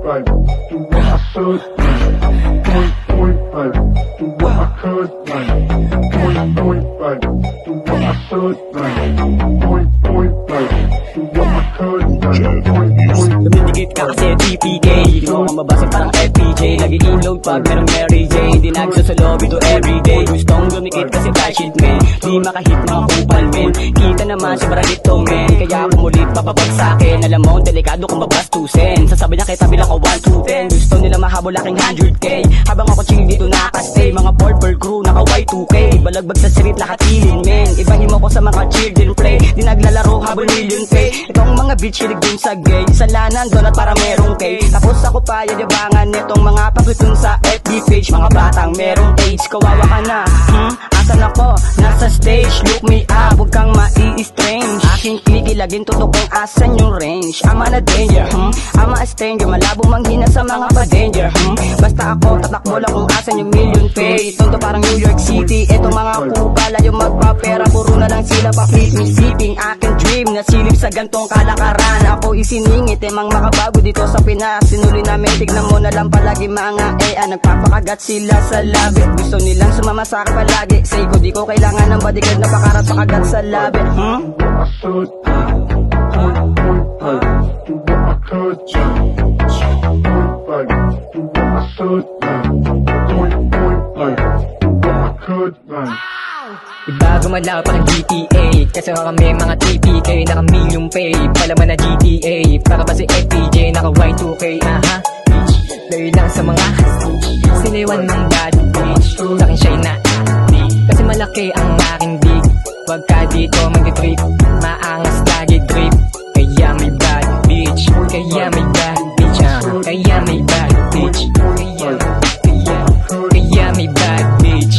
right. Do what I should right. Point right. Do what I could right. Point right. Do what I should right. Point right. Do what I could right. Point. Dumidikit ka kasi TPK. Di mo ka mabasa parang FPJ. Nag-i-load pag merong Mary J. Di nagsusalob ito everyday. Gustong dumikit kasi flash it man. Di makahit mga kupal men. Kita naman sa baralito men. Kaya pumulit papabagsakin. Alam mo delikado kung babastusin. Sasabi na kita bilang ko 1 to 10. Gusto nila mahabol aking 100k. Habang ako chill dito nakastay. Mga purple crew naka Y2K. Balagbag sa street nakatilin men. Ibahin mo ko sa mga children play. Di naglalaro habol million pay. Itong mga bitch hilig dun sa gay. Sa lanan doon at para merong kay. Tapos ako pa yayabangan nitong mga pagkutun sa FB page. Mga batang merong age. Kawawa ka na asan ako? Nasa stage. Look me up. Huwag kang mai-strange. Aking kikilagin tutok kung asan yung range. I'm on a danger I'm a stranger. Malabo manghina sa mga pa-danger Basta ako tatakbo lang kung asan yung million pay. Tondo parang New York City. Etong mga kupala yung magpapera. Puro na lang sila pa-flip me sipping. Aking dream na silip sa gantong kalakaran. Ako isiningit emang makabago dito sa Pinas. Sinuli namin tignan mo na lang palagi mga nagpapakagat sila sa labi. Gusto nilang sumama sa akin palagi. Say ko di ko kailangan ng bodyguard na pakarat pakagat sa labi Do what I should point right. Do what I could point right. Do what I should point right. Do what I could right. Iba gumalaw parang GTA. Kasi kami mga TPK. Naka million pay. Palaman na GTA. Para ba si FPJ naka Y2K. Dahil lang sa mga siniwan ng bad bitch. Sa'kin siya'y na-addict. Kasi malaki ang aking dick. Wag ka dito mag-trip. Maangas lagi drip. Kaya may bad bitch. Kaya may bad bitch Kaya may bad bitch. Kaya may bad bitch.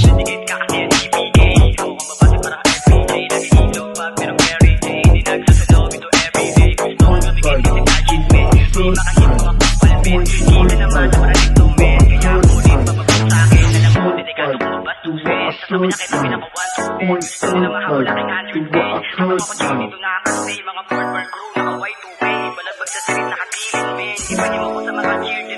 Sabi na kita pinakawan gusto nila mahawal aking 100k. Habang ako chill dito nakakastay. Mga purple crew naka Y2K. Balagbag sa street nakatilin men. Iba niyo ako sa mga cheer